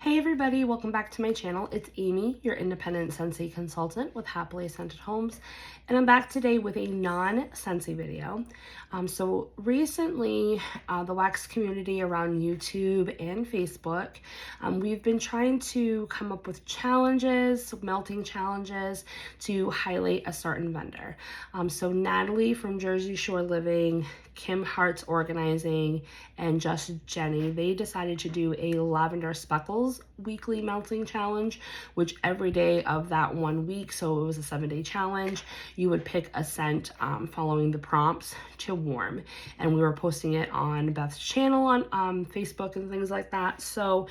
Hey everybody, welcome back to my channel. It's Amy, your independent Scentsy consultant with Happily Scented Homes, and I'm back today with a non-Scentsy video. So recently, the wax community around YouTube and Facebook, we've been trying to come up with challenges, melting challenges to highlight a certain vendor. So Natalie from Jersey Shore Living, Kim Hart's Organizing, and Just Jenny, they decided to do a Lavender Speckles weekly melting challenge, which every day of that 1 week, so it was a 7-day challenge, you would pick a scent following the prompts to warm. And we were posting it on Beth's channel on Facebook and things like that. So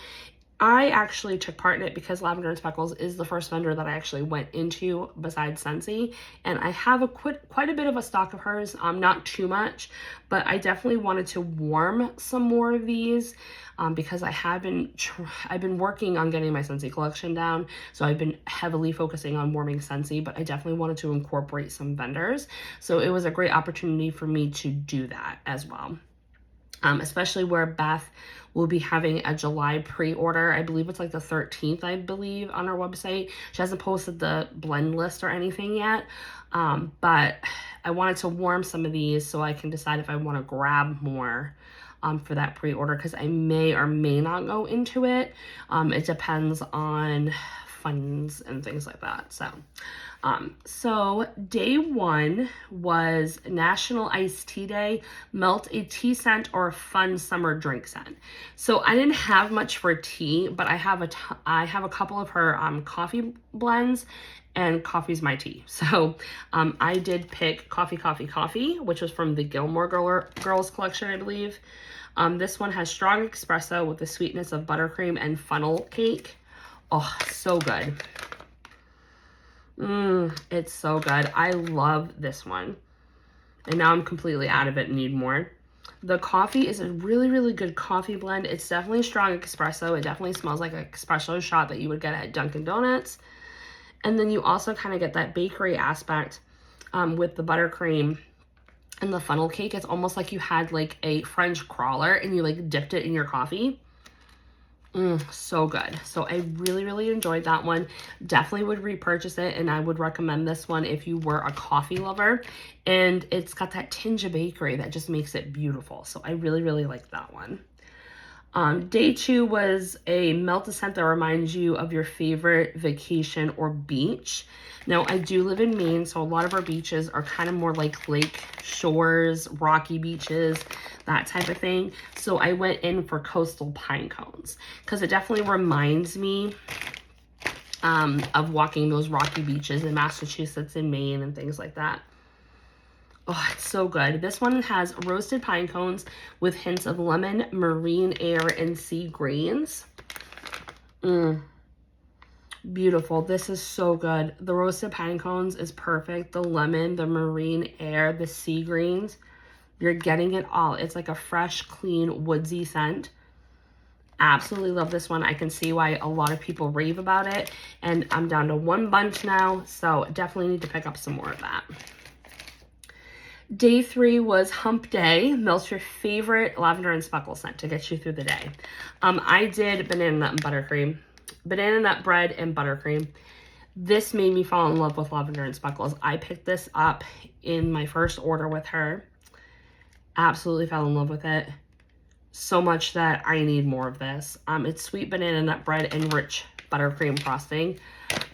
I actually took part in it because Lavender Speckles is the first vendor that I actually went into besides Scentsy, and I have quite a bit of a stock of hers, not too much, but I definitely wanted to warm some more of these because I've been working on getting my Scentsy collection down, so I've been heavily focusing on warming Scentsy, but I definitely wanted to incorporate some vendors, so it was a great opportunity for me to do that as well. Especially where Beth will be having a July pre-order. I believe it's like the 13th, I believe, on her website. She hasn't posted the blend list or anything yet, but I wanted to warm some of these so I can decide if I want to grab more for that pre-order, because I may or may not go into it. It depends on funds and things like that. So day one was National Iced Tea Day, melt a tea scent or a fun summer drink scent. So I didn't have much for tea, but I have a couple of her coffee blends, and coffee's my tea. So I did pick Coffee, which was from the Gilmore Girls collection, I believe. This one has strong espresso with the sweetness of buttercream and funnel cake. Oh, so good. It's so good. I love this one. And now I'm completely out of it and need more. The coffee is a really, really good coffee blend. It's definitely strong espresso. It definitely smells like an espresso shot that you would get at Dunkin' Donuts. And then you also kind of get that bakery aspect with the buttercream and the funnel cake. It's almost like you had like a French crawler and you like dipped it in your coffee. So good. So I really, really enjoyed that one. Definitely would repurchase it, and I would recommend this one if you were a coffee lover. And it's got that tinge of bakery that just makes it beautiful. So I really, really like that one. Day two was a melt a scent that reminds you of your favorite vacation or beach. Now, I do live in Maine, so a lot of our beaches are kind of more like lake shores, rocky beaches, that type of thing. So I went in for coastal pine cones because it definitely reminds me of walking those rocky beaches in Massachusetts and Maine and things like that. Oh, it's so good. This one has roasted pine cones with hints of lemon, marine air, and sea greens. Beautiful. This is so good. The roasted pine cones is perfect. The lemon, the marine air, the sea greens. You're getting it all. It's like a fresh, clean, woodsy scent. Absolutely love this one. I can see why a lot of people rave about it. And I'm down to one bunch now, so definitely need to pick up some more of that. Day three was Hump Day. Melt your favorite Lavender and Speckles scent to get you through the day. I did banana nut and buttercream. Banana nut bread and buttercream. This made me fall in love with Lavender and Speckles. I picked this up in my first order with her. Absolutely fell in love with it. So much that I need more of this. It's sweet banana nut bread and rich buttercream frosting.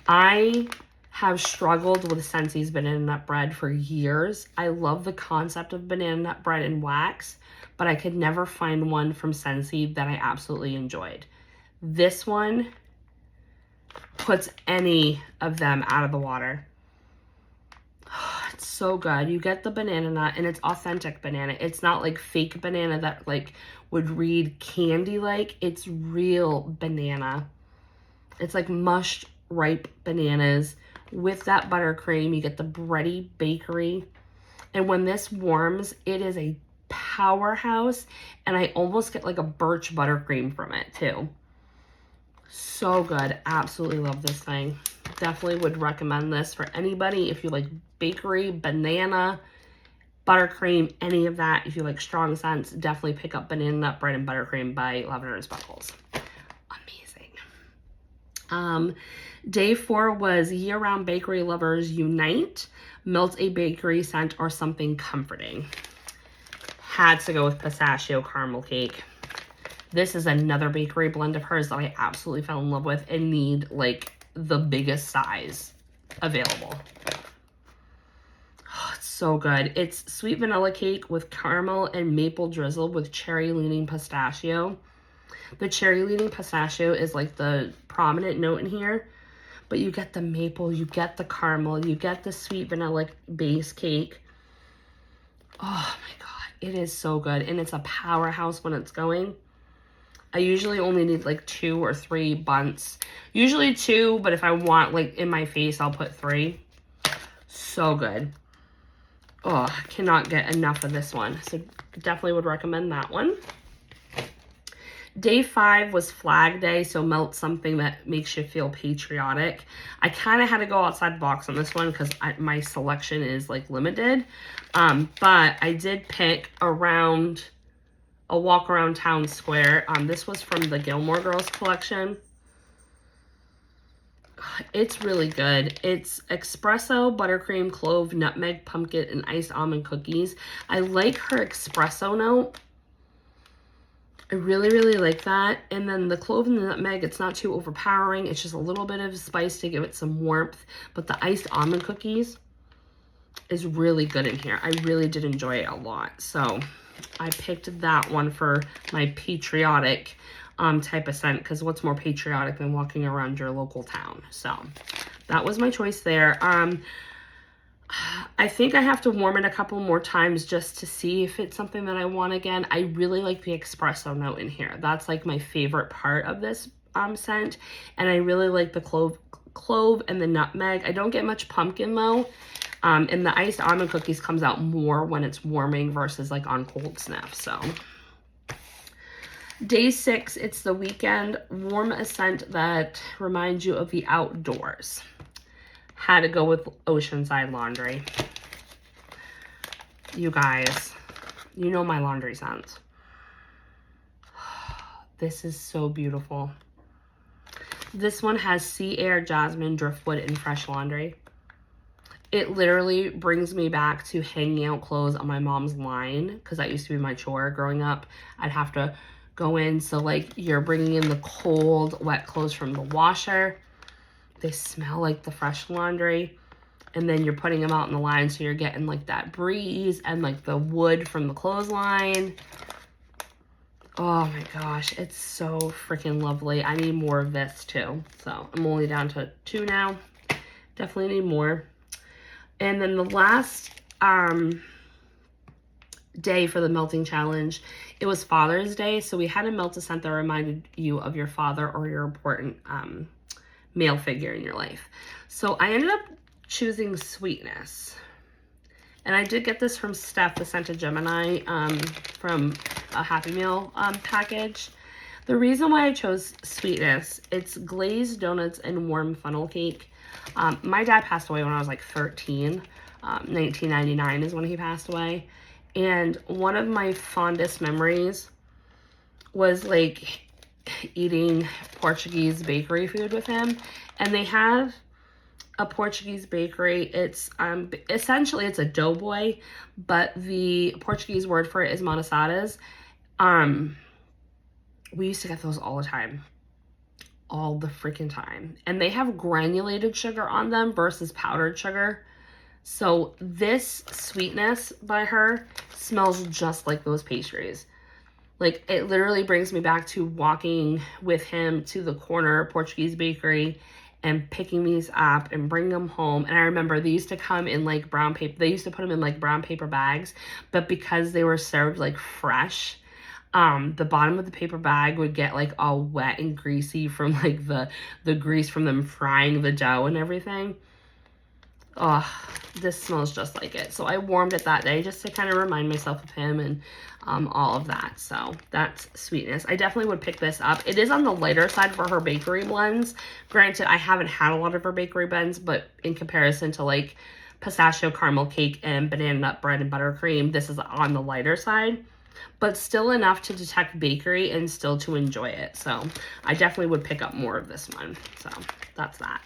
I have struggled with Scentsy's banana nut bread for years. I love the concept of banana nut bread and wax, but I could never find one from Scentsy that I absolutely enjoyed. This one puts any of them out of the water. It's so good. You get the banana nut, and it's authentic banana. It's not like fake banana that like would read candy like. It's real banana. It's like mushed ripe bananas with that buttercream. You get the bready bakery, and when this warms, it is a powerhouse, and I almost get like a birch buttercream from it too. So good. Absolutely love this thing. Definitely would recommend this for anybody if you like bakery, banana, buttercream, any of that. If you like strong scents, definitely pick up Banana Nut Bread and Buttercream by Lavender and Speckles. Amazing. Day 4 was year-round bakery lovers unite, melt a bakery scent or something comforting. Had to go with pistachio caramel cake. This is another bakery blend of hers that I absolutely fell in love with and need like the biggest size available. Oh, it's so good. It's sweet vanilla cake with caramel and maple drizzle with cherry leaning pistachio. The cherry leaning pistachio is like the prominent note in here, but you get the maple, you get the caramel, you get the sweet vanilla base cake. Oh my God, it is so good. And it's a powerhouse when it's going. I usually only need like 2 or 3 bunts. Usually 2, but if I want like in my face, I'll put 3. So good. Oh, I cannot get enough of this one. So definitely would recommend that one. Day 5 was Flag Day, so melt something that makes you feel patriotic. I kind of had to go outside the box on this one because my selection is like limited. But I did pick around a walk around town square. This was from the Gilmore Girls collection. It's really good. It's espresso, buttercream, clove, nutmeg, pumpkin, and iced almond cookies. I like her espresso note. I really, really like that. And then the clove and the nutmeg, it's not too overpowering. It's just a little bit of spice to give it some warmth. But the iced almond cookies is really good in here. I really did enjoy it a lot. So I picked that one for my patriotic type of scent, because what's more patriotic than walking around your local town? So that was my choice there. I think I have to warm it a couple more times just to see if it's something that I want again. I really like the espresso note in here. That's like my favorite part of this scent. And I really like the clove and the nutmeg. I don't get much pumpkin though. And the iced almond cookies comes out more when it's warming versus like on cold sniff. So day 6, it's the weekend. Warm a scent that reminds you of the outdoors. Had to go with Oceanside Laundry. You guys, you know my laundry scents. This is so beautiful. This one has sea air, jasmine, driftwood, and fresh laundry. It literally brings me back to hanging out clothes on my mom's line, because that used to be my chore growing up. I'd have to go in. So like you're bringing in the cold, wet clothes from the washer. They smell like the fresh laundry. And then you're putting them out in the line, so you're getting like that breeze and like the wood from the clothesline. Oh my gosh, it's so freaking lovely. I need more of this too. So I'm only down to 2 now. Definitely need more. And then the last day for the melting challenge, it was Father's Day. So we had to melt a scent that reminded you of your father or your important male figure in your life. So I ended up choosing Sweetness. And I did get this from Steph, the Scented Gemini, from a Happy Meal package. The reason why I chose Sweetness, it's glazed donuts and warm funnel cake. My dad passed away when I was like 13. 1999 is when he passed away. And one of my fondest memories was like eating Portuguese bakery food with him. And they have a Portuguese bakery. It's essentially it's a doughboy, but the Portuguese word for it is manissadas. We used to get those all the time. All the freaking time. And they have granulated sugar on them versus powdered sugar. So this Sweetness by her smells just like those pastries. Like it literally brings me back to walking with him to the corner Portuguese bakery and picking these up and bring them home. And I remember they used to come in like brown paper. They used to put them in like brown paper bags, but because they were served like fresh, the bottom of the paper bag would get like all wet and greasy from like the grease from them frying the dough and everything. Oh, this smells just like it. So I warmed it that day just to kind of remind myself of him and all of that. So that's Sweetness. I definitely would pick this up. It is on the lighter side for her bakery blends. Granted, I haven't had a lot of her bakery blends, but in comparison to like pistachio caramel cake and banana nut bread and buttercream, this is on the lighter side. but still enough to detect bakery and still to enjoy it. So I definitely would pick up more of this one. So that's that.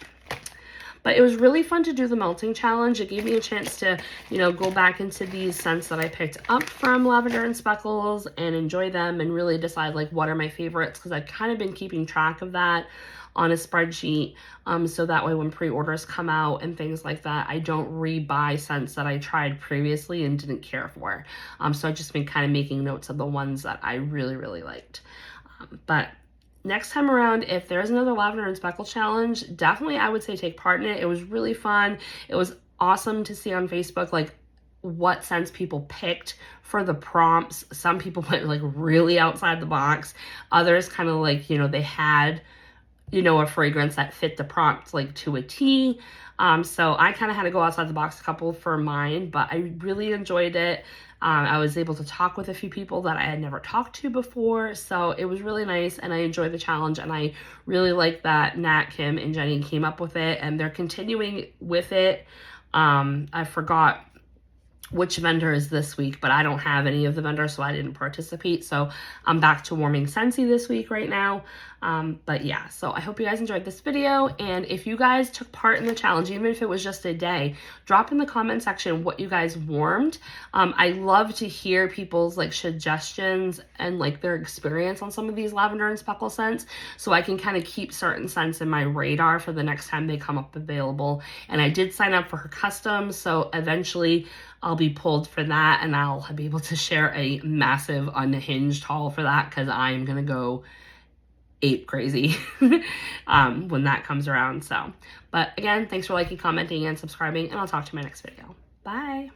But it was really fun to do the melting challenge. It gave me a chance to, you know, go back into these scents that I picked up from Lavender and Speckles and enjoy them and really decide like what are my favorites, because I've kind of been keeping track of that on a spreadsheet, so that way when pre-orders come out and things like that, I don't rebuy scents that I tried previously and didn't care for. So I've just been kind of making notes of the ones that I really, really liked. But next time around, if there's another Lavender and Speckle challenge, definitely I would say take part in it. It was really fun. It was awesome to see on Facebook like what scents people picked for the prompts. Some people went like really outside the box. Others kind of like, you know, they had, you know, a fragrance that fit the prompt like to a T. So I kind of had to go outside the box a couple for mine, but I really enjoyed it. I was able to talk with a few people that I had never talked to before, so it was really nice, and I enjoyed the challenge, and I really like that Nat, Kim, and Jenny came up with it, and they're continuing with it. I forgot which vendor is this week, but I don't have any of the vendors, so I didn't participate. So I'm back to warming Scentsy this week right now. But yeah, so I hope you guys enjoyed this video. And if you guys took part in the challenge, even if it was just a day, drop in the comment section what you guys warmed. I love to hear people's like suggestions and like their experience on some of these Lavender and Speckle scents, so I can kind of keep certain scents in my radar for the next time they come up available. And I did sign up for her custom, so eventually I'll be pulled for that, and I'll be able to share a massive unhinged haul for that, because I'm gonna go ape crazy when that comes around. So, but again, thanks for liking, commenting, and subscribing, and I'll talk to you in my next video. Bye.